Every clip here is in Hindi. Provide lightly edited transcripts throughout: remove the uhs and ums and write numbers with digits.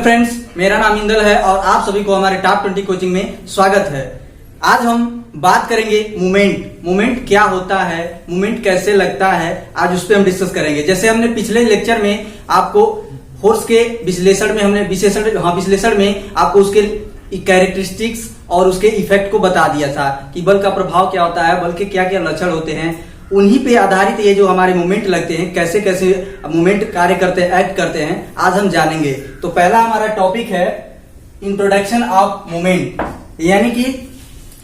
फ्रेंड्स, मेरा नाम इंदल है और आप सभी को हमारे टॉप 20 कोचिंग में स्वागत है। आज हम बात करेंगे मूवमेंट क्या होता है, मूवमेंट कैसे लगता है, आज उस पर हम डिस्कस करेंगे। जैसे हमने पिछले लेक्चर में आपको फोर्स के विश्लेषण में आपको उसके कैरेक्टरिस्टिक्स और उसके इफेक्ट को बता दिया था कि बल का प्रभाव क्या होता है, बल के क्या क्या लक्षण होते हैं। उन्हीं पे आधारित ये जो हमारे मूवमेंट लगते हैं, कैसे कैसे मूवमेंट कार्य करते हैं, एक्ट करते हैं, आज हम जानेंगे। तो पहला हमारा टॉपिक है इंट्रोडक्शन ऑफ मूवमेंट, यानी कि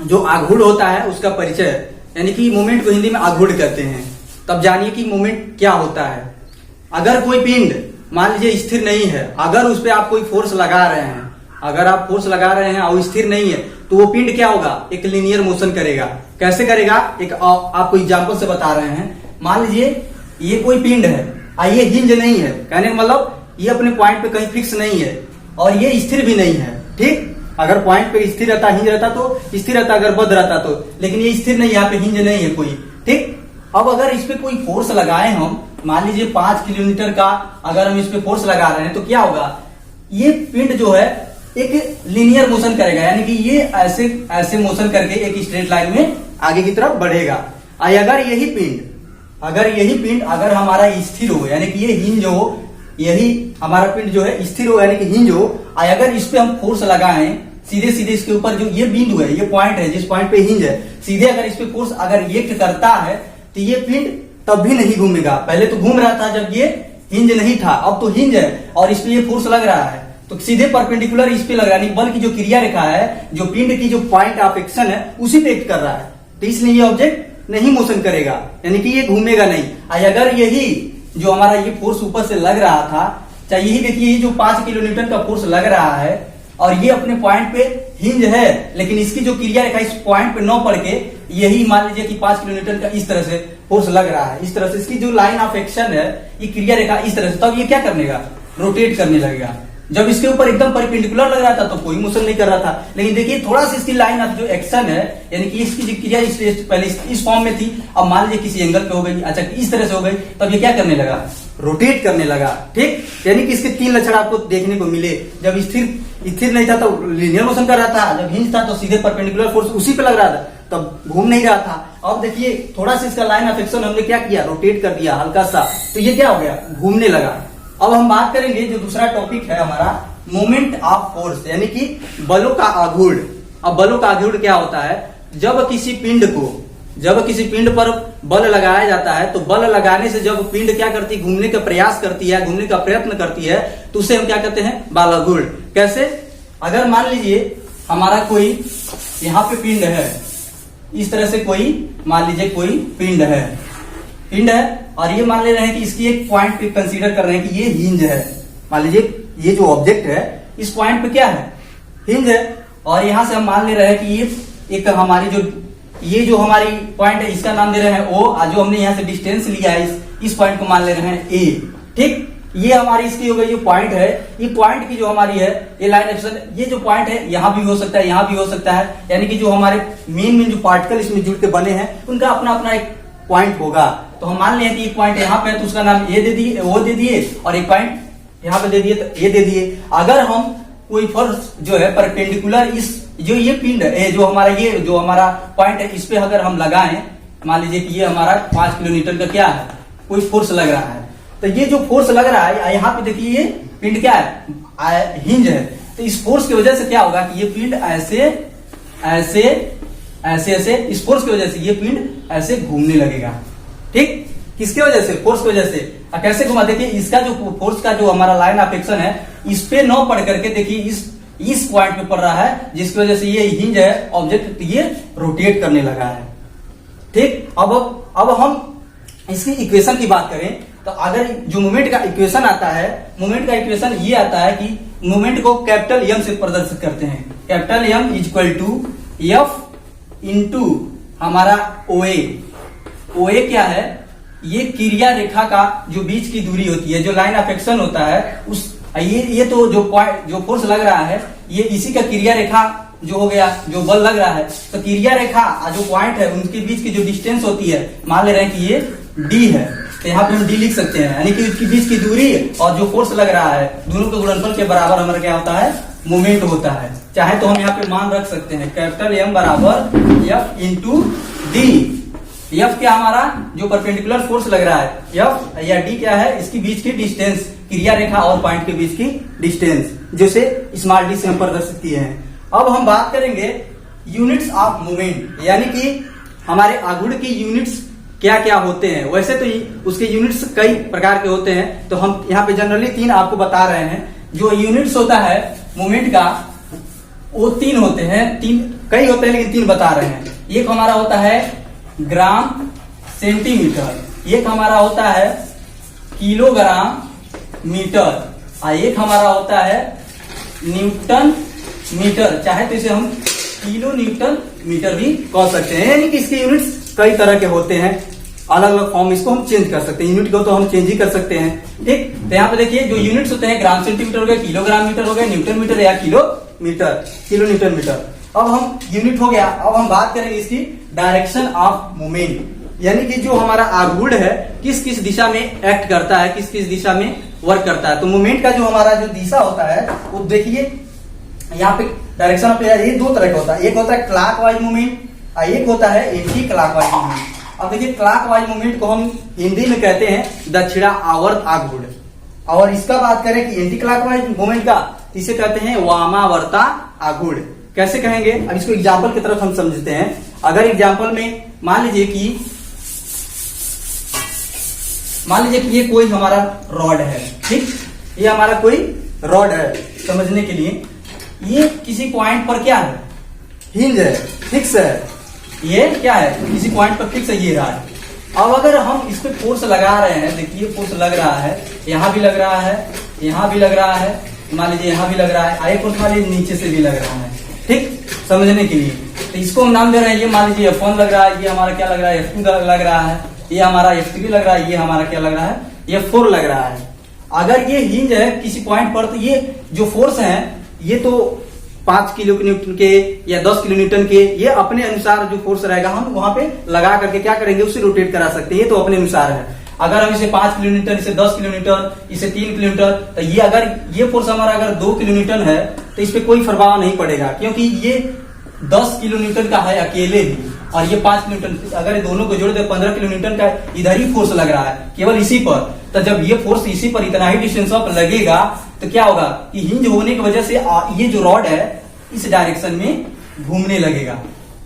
जो आघूर्ण होता है उसका परिचय, यानी कि मूवमेंट को हिंदी में आघूर्ण कहते हैं। तब जानिए कि मूवमेंट क्या होता है। अगर कोई पिंड मान लीजिए स्थिर नहीं है, अगर उस पर आप कोई फोर्स लगा रहे हैं, अगर आप फोर्स लगा रहे हैं और स्थिर नहीं है, तो वो पिंड क्या होगा, एक लीनियर मोशन करेगा। कैसे करेगा, एक आपको एग्जांपल से बता रहे हैं। मान लीजिए ये कोई पिंड है, ये हिंज नहीं है, कहने का मतलब ये अपने पॉइंट पे कहीं फिक्स नहीं है और ये स्थिर भी नहीं है। ठीक, अगर पॉइंट पे स्थिर रहता, हिंज रहता तो स्थिर रहता, अगर बद्ध रहता तो, लेकिन ये स्थिर नहीं है, यहाँ पे हिंज नहीं है कोई। ठीक, अब अगर इस पे कोई फोर्स लगाए हम, मान लीजिए 5 किलोमीटर का अगर हम इस पे फोर्स लगा रहे हैं, तो क्या होगा, ये पिंड जो है एक लीनियर मोशन करेगा, यानी कि ये ऐसे ऐसे मोशन करके एक स्ट्रेट लाइन में आगे की तरफ बढ़ेगा। अगर यही पिंड अगर हमारा स्थिर हो, यानी कि ये हिंज हो, यही हमारा पिंड जो है स्थिर हो, यानी कि हिंज हो, अगर इस पे हम फोर्स लगाएं सीधे सीधे इसके ऊपर, जो ये बिंदु है, ये पॉइंट है, जिस पॉइंट पे हिंज है, सीधे अगर इस पे फोर्स अगर ये करता है, तो ये पिंड तब भी नहीं घूमेगा। पहले तो घूम रहा था जब ये हिंज नहीं था, अब तो हिंज है और इस पे ये फोर्स लग रहा है, तो सीधे परपेंडिकुलर इस पे लग रहा है, बल की जो क्रिया रेखा है, जो पिंड की जो पॉइंट ऑफ एक्शन है, उसी पे एक्ट कर रहा है, तो इसलिए ये ऑब्जेक्ट नहीं मोशन करेगा, यानी कि ये घूमेगा नहीं। अगर यही जो हमारा ये फोर्स ऊपर से लग रहा था, चाहे यही देखिए, ये जो 5 किलोमीटर का फोर्स लग रहा है और ये अपने पॉइंट पे हिंज है, लेकिन इसकी जो क्रिया रेखा इस पॉइंट पे न पड़ के, यही मान लीजिए कि 5 किलोमीटर का इस तरह से फोर्स लग रहा है, इस तरह से इसकी जो लाइन ऑफ एक्शन है, ये क्रिया रेखा इस तरह से, तब ये क्या करने का, रोटेट करने लगेगा। जब इसके ऊपर एकदम परपेंडिकुलर लग रहा था तो कोई मोशन नहीं कर रहा था, लेकिन देखिए थोड़ा सा इसकी लाइन ऑफ जो एक्शन है, यानी कि इसकी जो क्रिया पहले इस फॉर्म में थी, अब मान लीजिए किसी एंगल पे हो गई, अच्छा इस तरह से हो गई, तब ये क्या करने लगा, रोटेट करने लगा। ठीक, यानी कि इसके 3 लक्षण आपको देखने को मिले। जब स्थिर नहीं था तो लीनियर मोशन कर रहा था, जब हिंज था तो सीधे परपेंडिकुलर फोर्स उसी पे लग रहा था, तब घूम नहीं रहा था। अब देखिए थोड़ा सा इसका लाइन ऑफ एक्शन हमने क्या किया, रोटेट कर दिया हल्का सा, तो ये क्या हो गया, घूमने लगा। अब हम बात करेंगे जो दूसरा टॉपिक है हमारा, मोमेंट ऑफ फोर्स, यानी कि बलों का आघूर्ण। अब बलों का आघूर्ण क्या होता है, जब किसी पिंड पर बल लगाया जाता है, तो बल लगाने से जब पिंड क्या करती है, घूमने का प्रयास करती है, घूमने का प्रयत्न करती है, तो उसे हम क्या कहते हैं, बलाघूर्ण। कैसे, अगर मान लीजिए हमारा कोई यहाँ पे पिंड है, इस तरह से कोई मान लीजिए कोई पिंड है और ये मान ले रहे हैं कि इसकी एक पॉइंट पे कंसीडर कर रहे हैं कि ये हिंज है। मान लीजिए ये जो ऑब्जेक्ट है इस पॉइंट पे क्या है, हिंज है, और यहां से हम मान ले रहे हैं कि ये एक हमारी ये जो हमारी पॉइंट है, इसका नाम दे रहे हैं O, जो हमने यहाँ से डिस्टेंस लिया है इस पॉइंट को मान ले रहे हैं A। ठीक, ये हमारी इसकी हो गई जो पॉइंट है, ये पॉइंट की जो हमारी है ये लाइन एक्शन, ये जो पॉइंट है यहाँ भी हो सकता है, यहाँ भी हो सकता है, यानी कि जो हमारे मेन जो पार्टिकल इसमें जुड़ के बने हैं, उनका अपना अपना एक पॉइंट होगा। तो हम मान लें कि एक पॉइंट यहाँ पे है, तो उसका नाम A दे दिए, O दे दिए, और एक पॉइंट यहाँ पे दे दिए तो A दे दिए। अगर हम कोई फोर्स जो है परपेंडिकुलर इस जो ये पिंड है, जो हमारा पॉइंट है, इस पे अगर हम लगाएं, मान लीजिए कि ये हमारा 5 किलोमीटर का क्या है, कोई फोर्स लग रहा है, तो ये जो फोर्स लग रहा है, यहाँ पे देखिए ये पिंड क्या है, हिंज है, तो इस फोर्स की वजह से क्या होगा कि ये पिंड ऐसे इस फोर्स की वजह से ये पिंड ऐसे घूमने लगेगा। ठीक, किसकी वजह से, फोर्स की वजह से। कैसे घुमा, देखिए इसका जो फोर्स का जो हमारा लाइन ऑफ एक्शन है, इस पे न पढ़ करके देखिए इस पॉइंट पे पड़ रहा है, जिसकी वजह से ये हिंज है ऑब्जेक्ट, ये रोटेट करने लगा है। ठीक, अब हम इसकी इक्वेशन की बात करें, तो अगर जो मूवमेंट का इक्वेशन आता है, मूवमेंट का इक्वेशन ये आता है कि मूवमेंट को कैपिटल एम से प्रदर्शित करते हैं। Capital M equal to F into हमारा OA क्या है, ये क्रिया रेखा का जो बीच की दूरी होती है, जो लाइन ऑफ एक्शन होता है, उस ये तो जो फोर्स लग रहा है, ये इसी का क्रिया रेखा जो हो गया, जो बल लग रहा है, तो क्रिया रेखा जो पॉइंट है उनके बीच की जो डिस्टेंस होती है, मान ले रहे हैं कि ये डी है, तो यहाँ पे हम डी लिख सकते हैं, यानी कि उसके बीच की दूरी और जो फोर्स लग रहा है दोनों के गुणनफल के बराबर हमारा क्या होता है, मोमेंट होता है। चाहे तो हम यहाँ पे मान रख सकते हैं कैपिटल एम बराबर एफ इंटू डी। एफ क्या हमारा जो परपेंडिकुलर फोर्स लग रहा है, एफ या डी क्या है, इसके बीच की डिस्टेंस, क्रिया रेखा और पॉइंट के बीच की डिस्टेंस, जिसे स्मॉल डी से हम प्रदर्शित किए हैं। अब हम बात करेंगे यूनिट्स ऑफ मोमेंट, यानी कि हमारे आघूर्ण की यूनिट्स क्या क्या होते हैं। वैसे तो उसके यूनिट्स कई प्रकार के होते हैं, तो हम यहाँ पे जनरली 3 आपको बता रहे हैं। जो यूनिट्स होता है मोमेंट का वो 3 होते हैं, 3 कई होते हैं लेकिन 3 बता रहे हैं। एक हमारा होता है ग्राम सेंटीमीटर, एक हमारा होता है किलोग्राम मीटर, और एक हमारा होता है न्यूटन मीटर। चाहे तो इसे हम किलो न्यूटन मीटर भी कह सकते हैं, यानी कि इसके यूनिट्स कई तरह के होते हैं, अलग अलग फॉर्म इसको हम चेंज कर सकते हैं। यूनिट को तो हम चेंज ही कर सकते हैं, ठीक। तो यहाँ पे देखिए जो यूनिट्स होते हैं ग्राम सेंटीमीटर हो गए, किलोग्राम मीटर हो गए, न्यूटन मीटर या किलो न्यूटन मीटर। अब हम यूनिट हो गया, अब हम बात करेंगे इसकी डायरेक्शन ऑफ मूवमेंट, यानी कि जो हमारा आघूर्ण है किस किस दिशा में एक्ट करता है, किस किस दिशा में वर्क करता है। तो मूवमेंट का जो हमारा जो दिशा होता है वो देखिए यहाँ पे डायरेक्शन ऑफ, ये 2 तरह का होता है, एक होता है क्लॉकवाइज मूवमेंट और एक होता है एंटी क्लॉकवाइज मूवमेंट। अब देखिए क्लॉकवाइज मूवमेंट को हम हिंदी में कहते हैं दक्षिणा आवर्त आघूर्ण, और इसका बात करें कि एंटी क्लॉकवाइज मूवमेंट का इसे कहते हैं वामावर्ता आघूर्ण। कैसे कहेंगे, अब इसको एग्जाम्पल की तरफ हम समझते हैं। अगर एग्जाम्पल में मान लीजिए कि ये कोई हमारा रॉड है, ठीक, ये हमारा कोई रॉड है, समझने के लिए ये किसी पॉइंट पर क्या है, हिंज है, फिक्स है, ये क्या है किसी पॉइंट पर फिक्स है, ये रहा है। अब अगर हम इस पे फोर्स लगा रहे हैं, देखिए फोर्स लग रहा है, यहाँ भी लग रहा है, यहाँ भी लग रहा है, मान लीजिए यहाँ भी लग रहा है, आए फोर्स मान लीजिए नीचे से भी लग रहा है, ठीक, समझने के लिए। तो इसको हम नाम दे रहे हैं, ये मान लीजिए F1 लग रहा है, ये हमारा क्या लग रहा है F2 लग रहा है, ये हमारा F3 लग रहा है, ये हमारा क्या लग रहा है F4 लग रहा है। अगर ये हिंज है किसी पॉइंट पर, तो ये जो फोर्स है ये तो 5 किलो न्यूटन के या 10 किलो न्यूटन के, ये अपने अनुसार जो फोर्स रहेगा हम वहां पे लगा करके क्या करेंगे, उसे रोटेट करा सकते हैं, ये तो अपने अनुसार है। अगर हम इसे 5 किलो न्यूटन, इसे 10 किलो न्यूटन, इसे 3 किलो न्यूटन, तो ये अगर ये फोर्स हमारा अगर 2 किलो न्यूटन है तो इस पे कोई प्रभाव नहीं पड़ेगा, क्योंकि ये 10 किलो न्यूटन का है अकेले भी, और ये 5 किलो न्यूटन, अगर दोनों को जोड़ दे 15 किलो न्यूटन का इधर ही फोर्स लग रहा है केवल इसी पर। तो जब ये फोर्स इसी पर इतना ही डिस्टेंस पर लगेगा तो क्या होगा कि हिंज होने की वजह से ये जो रॉड है इस डायरेक्शन में घूमने लगेगा,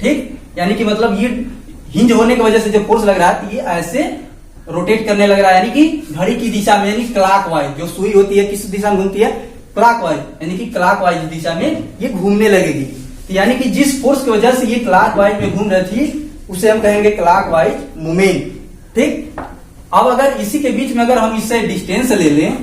ठीक, यानी कि मतलब ये हिंज होने की वजह से जो फोर्स लग रहा है तो ये ऐसे रोटेट करने लग रहा है, यानी कि घड़ी की दिशा में, यानी क्लॉकवाइज। जो सुई होती है किस दिशा में घूमती है, क्लॉकवाइज, यानी कि क्लॉकवाइज दिशा में ये घूमने लगेगी। यानी कि जिस फोर्स की वजह से ये क्लॉकवाइज में घूम रही थी उसे हम कहेंगे क्लॉकवाइज मूवमेंट, ठीक। अब अगर इसी के बीच में अगर हम इससे डिस्टेंस ले लें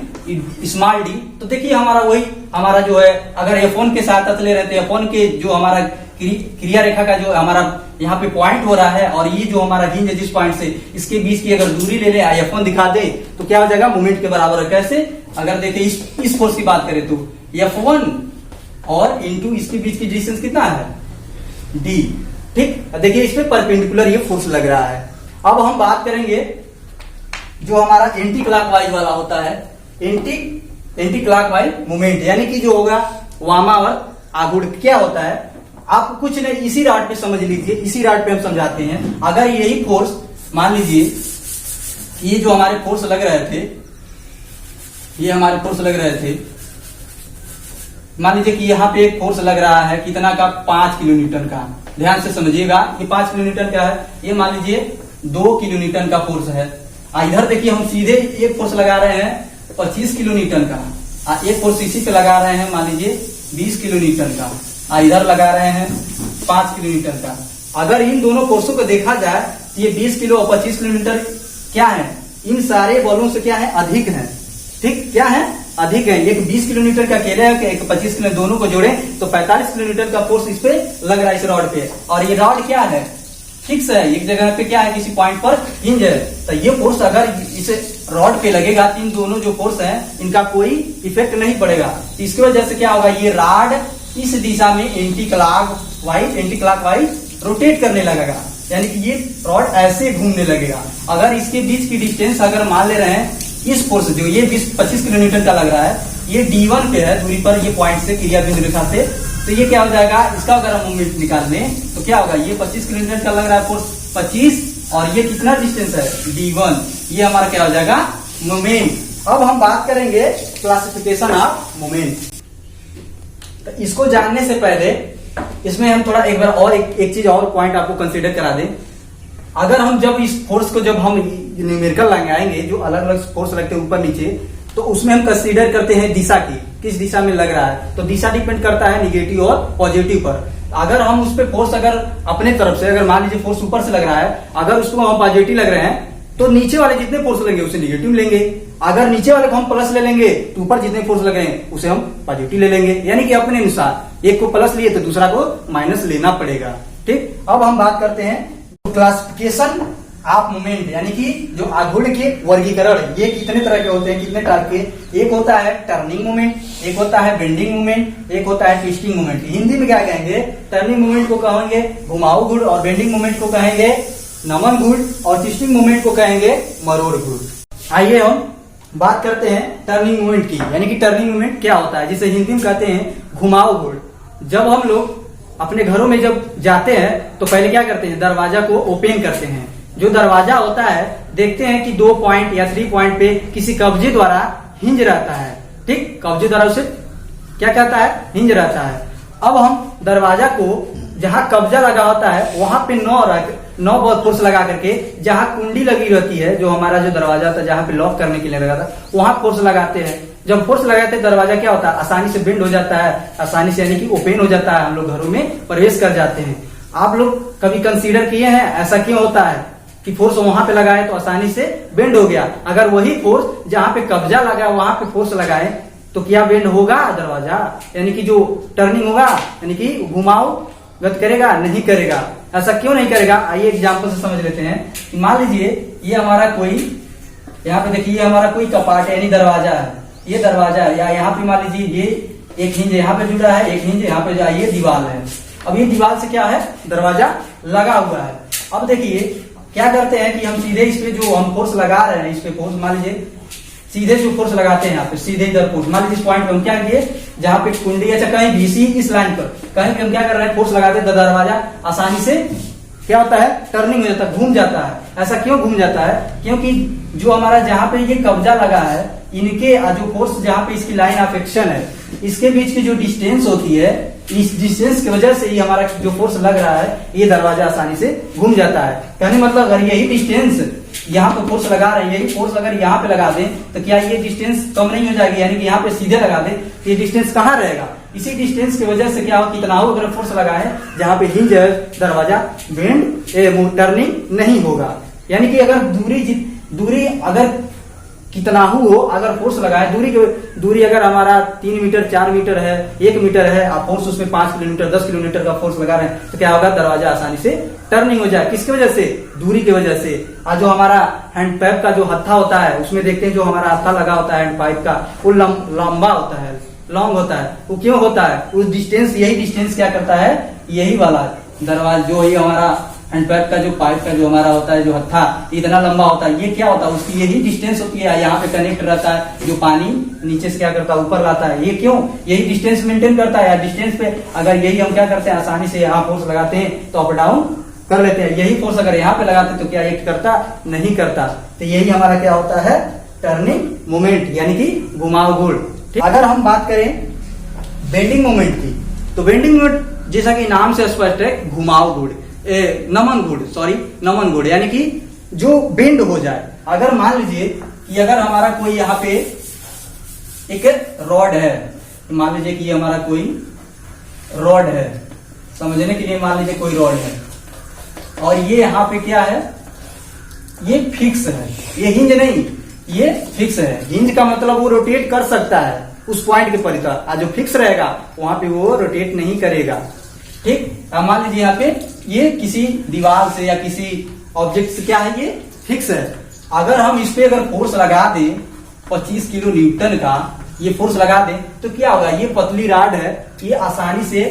स्मॉल डी, तो देखिए हमारा वही हमारा जो है, अगर F1 के साथ ले रहे थे, F1 के जो हमारा क्रिया रेखा का जो हमारा यहाँ पे पॉइंट हो रहा है, और ये जो हमारा हिंज है जिस पॉइंट से इसके बीच की अगर दूरी ले ले F1 दिखा दे तो क्या हो जाएगा, मोमेंट के बराबर है। कैसे, अगर देखिए इस फोर्स की बात करें तो F1 और इंटू इसके बीच की डिस्टेंस कितना है, D, ठीक। देखिए इस पे परपेंडिकुलर ये फोर्स लग रहा है। अब हम बात करेंगे जो हमारा एंटी क्लॉकवाइज वाला होता है, एंटी क्लॉकवाइज मूवमेंट, यानी कि जो होगा वामावर्त आघूर्ण। क्या होता है, आप कुछ नहीं इसी राड पे समझ लीजिए, इसी राड पे हम समझाते हैं। अगर यही फोर्स मान लीजिए ये जो हमारे फोर्स लग रहे थे, ये हमारे फोर्स लग रहे थे, मान लीजिए कि यहाँ पे एक फोर्स लग रहा है कितना का, 5 किलो न्यूटन का। ध्यान से समझिएगा, ये 5 किलो न्यूटन का है, ये मान लीजिए 2 किलो न्यूटन का फोर्स है। इधर देखिए हम सीधे एक फोर्स लगा रहे हैं 25 किलो न्यूटन का, एक फोर्स इसी पे लगा रहे हैं मान लीजिए 20 किलो न्यूटन का, इधर लगा रहे हैं 5 किलो न्यूटन का। अगर इन दोनों फोर्सों को देखा जाए तो ये 20 किलो और 25 किलो न्यूटन क्या है, इन सारे बलों से क्या है, अधिक है, ठीक, क्या है, अधिक है। एक 20 किलो न्यूटन का अकेले है, एक 25 किलो, दोनों को जोड़े तो 45 किलो न्यूटन का फोर्स इस पे लग रहा है, इस रॉड पे। और ये रॉड क्या है, फिक्स है, एक जगह पे क्या है, किसी पॉइंट पर हिंज है। तो ये फोर्स अगर इस रॉड पे लगेगा तो इन दोनों जो फोर्स हैं इनका कोई इफेक्ट नहीं पड़ेगा। तो इसकी वजह से क्या होगा, ये रॉड इस दिशा में एंटी क्लॉकवाइज रोटेट करने लगेगा। यानी कि ये रॉड ऐसे घूमने लगेगा। अगर इसके बीच की डिस्टेंस अगर मान ले रहे हैं इस फोर्स जो ये 20-25 किलोमीटर का लग रहा है, ये D1 पे है दूरी पर, ये पॉइंट से क्रिया बिंदु रेखा से, तो ये क्या हो जाएगा, इसका अगर हम मोमेंट निकाल लें तो क्या होगा, ये 25 किलोमीटर का लग रहा है फोर्स 25, और ये कितना डिस्टेंस है D1, ये हमारा क्या हो जाएगा मोमेंट। अब हम बात करेंगे क्लासिफिकेशन ऑफ मोमेंट। तो इसको जानने से पहले इसमें हम थोड़ा एक बार और एक चीज और पॉइंट आपको कंसीडर करा दें। अगर हम जब इस फोर्स को जब हम न्यूमेरिकल लगाएंगे, जो अलग अलग फोर्स रखते हैं ऊपर नीचे, तो उसमें हम कंसीडर करते हैं दिशा की, किस दिशा में लग रहा है। तो दिशा डिपेंड करता है निगेटिव और पॉजिटिव पर। अगर हम उस पर फोर्स अगर अपने तरफ से, अगर मान लीजिए फोर्स ऊपर से लग रहा है, अगर उसको हम पॉजिटिव लग रहे हैं तो नीचे वाले जितने फोर्स लेंगे उसे निगेटिव लेंगे। अगर नीचे वाले को हम प्लस ले लेंगे तो ऊपर जितने फोर्स लग रहे हैं उसे हम पॉजिटिव ले लेंगे। यानी कि अपने अनुसार एक को प्लस लिए तो दूसरा को माइनस लेना पड़ेगा। ठीक, अब हम बात करते हैं क्लासिफिकेशन ऑफ मोमेंट, यानी कि जो आघूर्ण के वर्गीकरण, ये कितने तरह के होते हैं, कितने टाइप के। एक होता है टर्निंग मोमेंट, एक होता है बेंडिंग मोमेंट, एक होता है ट्विस्टिंग मोमेंट। हिंदी में क्या कहेंगे, टर्निंग मोमेंट को कहेंगे घुमाऊ गुण, और बेंडिंग मोमेंट को कहेंगे नमन गुण, और ट्विस्टिंग मोमेंट को कहेंगे मरोड़ गुण। आइए हम बात करते हैं टर्निंग मोमेंट की, यानी कि टर्निंग मोमेंट क्या होता है, जिसे हिंदी में कहते हैं घुमाऊ गुण। जब हम लोग अपने घरों में जब जाते हैं तो पहले क्या करते हैं, दरवाजा को ओपन करते हैं। जो दरवाजा होता है देखते हैं कि 2 पॉइंट या 3 पॉइंट पे किसी कब्जे द्वारा हिंज रहता है। ठीक, कब्जे द्वारा उसे क्या कहता है, हिंज रहता है। अब हम दरवाजा को जहां कब्जा लगा होता है वहां पे 9 बहुत फोर्स लगा करके, जहां कुंडी लगी रहती है, जो हमारा जो दरवाजा था जहां पे लॉक करने के लिए लगा था, वहां फोर्स लगाते हैं। जब फोर्स लगाते हैं दरवाजा क्या होता है, आसानी से बेंड हो जाता है, आसानी से यानी कि ओपन हो जाता है, हम लोग घरों में प्रवेश कर जाते हैं। आप लोग कभी कंसीडर किए हैं ऐसा क्यों होता है कि फोर्स वहां पे लगाए तो आसानी से बेंड हो गया। अगर वही फोर्स जहां पे कब्जा लगा वहां पे फोर्स लगाए तो क्या बेंड होगा दरवाजा, यानी कि जो टर्निंग होगा, यानी कि घुमाव गत करेगा, नहीं करेगा। ऐसा क्यों नहीं करेगा, आइए एग्जांपल से समझ लेते हैं। कि मान लीजिए ये हमारा कोई, यहाँ पे देखिए ये हमारा कोई कपाट है, यानी दरवाजा है, ये दरवाजा है, या यहाँ पे मान लीजिए ये एक हिंज यहाँ पे जुड़ा है, एक हिंज यहाँ पे जो है, ये दीवार है। अब ये दीवार से क्या है, दरवाजा लगा हुआ है। अब देखिए क्या करते हैं कि हम सीधे इस पे जो हम फोर्स लगा रहे हैं, इस पे फोर्स मान लीजिए सीधे जो फोर्स लगाते हैं यहाँ पे, सीधे इधर फोर्स, मान लीजिए इस पॉइंट पे हम क्या किए, जहां पे कुंडी या कहीं भी इस लाइन पर कहीं पे हम क्या कर रहे हैं, फोर्स लगाते हैं, दरवाजा आसानी से क्या होता है, टर्निंग हो जाता है, घूम जाता है। ऐसा क्यों घूम जाता है, क्योंकि जो हमारा जहां पे ये कब्जा लगा है, इनके जो फोर्स जहां पे इसकी लाइन ऑफ एक्शन है, इसके बीच की जो डिस्टेंस होती है, इस डिस्टेंस की वजह से ही हमारा जो फोर्स लग रहा है, ये दरवाजा आसानी से घूम जाता है। कहने मतलब अगर यही डिस्टेंस यहाँ पे फोर्स लगा रहे हैं, यही फोर्स अगर यहाँ पे लगा दें तो क्या ये डिस्टेंस कम नहीं हो जाएगी, यानी कि यहाँ पे सीधे लगा दें तो ये डिस्टेंस कहाँ रहेगा। इसी डिस्टेंस की वजह से क्या हो, कितना हो, अगर फोर्स लगाए जहां पे हिंज है, दरवाजा बेंड टर्निंग नहीं होगा। यानी कि अगर दूरी अगर कितना हो, अगर फोर्स लगाए, दूरी अगर हमारा 3 मीटर 4 मीटर है, 1 मीटर है, आप फोर्स उसमें 5 किलोमीटर 10 किलोमीटर का फोर्स लगा रहे हैं, तो क्या होगा, दरवाजा आसानी से टर्निंग हो जाए। किसकी वजह से, दूरी की वजह से। और जो हमारा हैंड पाइप का जो हत्था होता है, उसमें देखते हैं जो हमारा हत्था लगा होता है हैंड पाइप का, वो लंबा होता है, लॉन्ग होता है। वो क्यों होता है, उस डिस्टेंस, यही डिस्टेंस क्या करता है, यही वाला दरवाजा जो ही हमारा हैंड पाइप का जो पाइप का जो हमारा होता है, जो हत्था इतना लंबा होता है, ये क्या होता है, उसकी यही डिस्टेंस होती है, यहाँ पे कनेक्ट रहता है, जो पानी नीचे से क्या करता है, ऊपर लाता है। ये क्यों, यही डिस्टेंस मेंटेन करता है। डिस्टेंस पे अगर यही हम क्या करते हैं, आसानी से यहाँ फोर्स लगाते हैं तो अप डाउन कर लेते हैं। यही फोर्स अगर यहाँ पे लगाते हैं तो क्या एक करता, नहीं करता। तो यही हमारा क्या होता है, टर्निंग मोमेंट, यानी कि घुमाव गुण। अगर हम बात करें बेंडिंग मोमेंट की, तो बेंडिंग मोमेंट जैसा कि नाम से स्पष्ट है, घुमाव गुण, नमन गुण, यानी कि जो बेंड हो जाए। अगर मान लीजिए कि अगर हमारा कोई यहाँ पे एक रॉड है, मान लीजिए कि ये हमारा कोई रॉड है, समझने के लिए मान लीजिए कोई रॉड है, और ये यहाँ पे क्या है, ये फिक्स है, ये हिंज नहीं, ये फिक्स है। हिंज का मतलब वो रोटेट कर सकता है उस पॉइंट के परिधि, जो फिक्स रहेगा वहां पे वो रोटेट नहीं करेगा। ठीक, मान लीजिए यहाँ पे ये किसी दीवार से या किसी ऑब्जेक्ट से क्या है, ये फिक्स है। अगर हम इस पे अगर फोर्स लगा दें 25 किलो न्यूटन का, ये फोर्स लगा दें तो क्या होगा, ये पतली रॉड है, ये आसानी से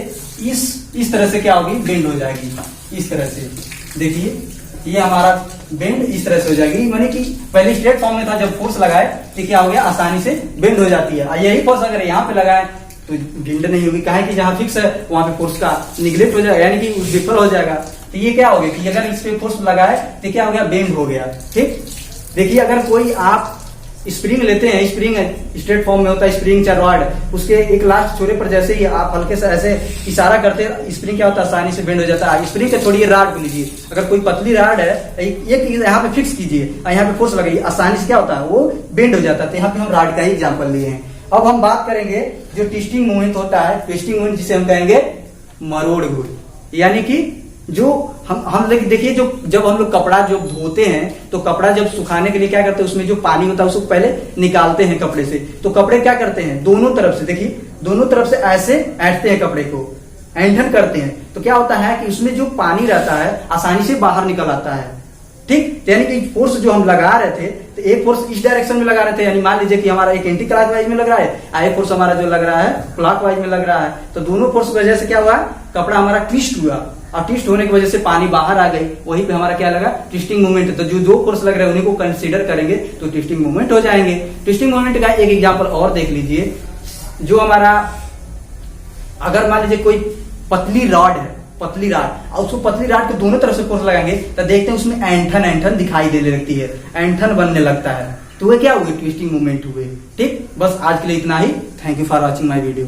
इस तरह से क्या होगी, बेंड हो जाएगी, इस तरह से। देखिए ये हमारा बेंड इस तरह से हो जाएगी, माने कि पहले स्ट्रेट फॉर्म में था, जब फोर्स लगाए तो क्या हो गया, आसानी से बेंड हो जाती है। और यही फोर्स अगर यहाँ पे लगाए तो बेंड नहीं होगी, कहा कि जहां फिक्स है वहां पे फोर्स का निगलेक्ट हो जाएगा, यानी कि विफल हो जाएगा। तो ये क्या हो गया कि अगर इस पे फोर्स लगाए तो क्या हो गया, बेंड हो गया। ठीक, देखिए अगर कोई आप स्प्रिंग लेते हैं, स्प्रिंग स्ट्रेट फॉर्म में होता है स्प्रिंग चाहे रॉड, उसके एक लास्ट छोरे पर जैसे ही आप हल्के से ऐसे इशारा करते हैं, स्प्रिंग क्या होता है, आसानी से बेंड हो जाता है। स्प्रिंग का छोड़िए, राड को लीजिए, अगर कोई पतली राड है एक यहाँ पे फिक्स कीजिए और यहाँ पे फोर्स लगाइए, आसानी से क्या होता है, वो बेंड हो जाता है। तो यहाँ पे हम राड का ही एग्जाम्पल लिए हैं। अब हम बात करेंगे जो ट्विस्टिंग मूवमेंट होता है, ट्विस्टिंग मूवमेंट जिसे हम कहेंगे मरोड़ घूर, यानी कि जो हम देखिए जो जब हम लोग कपड़ा जो धोते हैं तो कपड़ा जब सुखाने के लिए क्या करते हैं, उसमें जो पानी होता है उसको पहले निकालते हैं कपड़े से। तो कपड़े क्या करते हैं, दोनों तरफ से, देखिए दोनों तरफ से ऐसे ऐंठते हैं, कपड़े को ऐंठन करते हैं। तो क्या होता है कि उसमें जो पानी रहता है आसानी से बाहर निकल आता है। ठीक, यानी कि फोर्स जो हम लगा रहे थे, तो एक फोर्स इस डायरेक्शन में लगा रहे थे, यानी मान लीजिए कि हमारा एक एंटी क्लॉकवाइज में लग रहा है, एक फोर्स हमारा जो लग रहा है क्लॉकवाइज में लग रहा है। तो दोनों फोर्स की वजह से क्या हुआ, कपड़ा हमारा ट्विस्ट हुआ, और ट्विस्ट होने की वजह से पानी बाहर आ गई, वहीं पे हमारा क्या लगा, ट्विस्टिंग मूवमेंट। तो जो दो फोर्स लग रहे हैं उन्हीं को कंसीडर करेंगे तो ट्विस्टिंग मूवमेंट हो जाएंगे। ट्विस्टिंग मूवमेंट का एक एग्जांपल और देख लीजिए, जो हमारा अगर मान लीजिए कोई पतली रॉड है, पतली राड, और उसको पतली राड के दोनों तरफ से फोर्स लगाएंगे तो देखते हैं उसमें ऐंठन ऐंठन दिखाई देने लगती है, ऐंठन बनने लगता है। तो वे क्या हुए, ट्विस्टिंग मूवमेंट हुए। ठीक, बस आज के लिए इतना ही। Thank you for watching my video.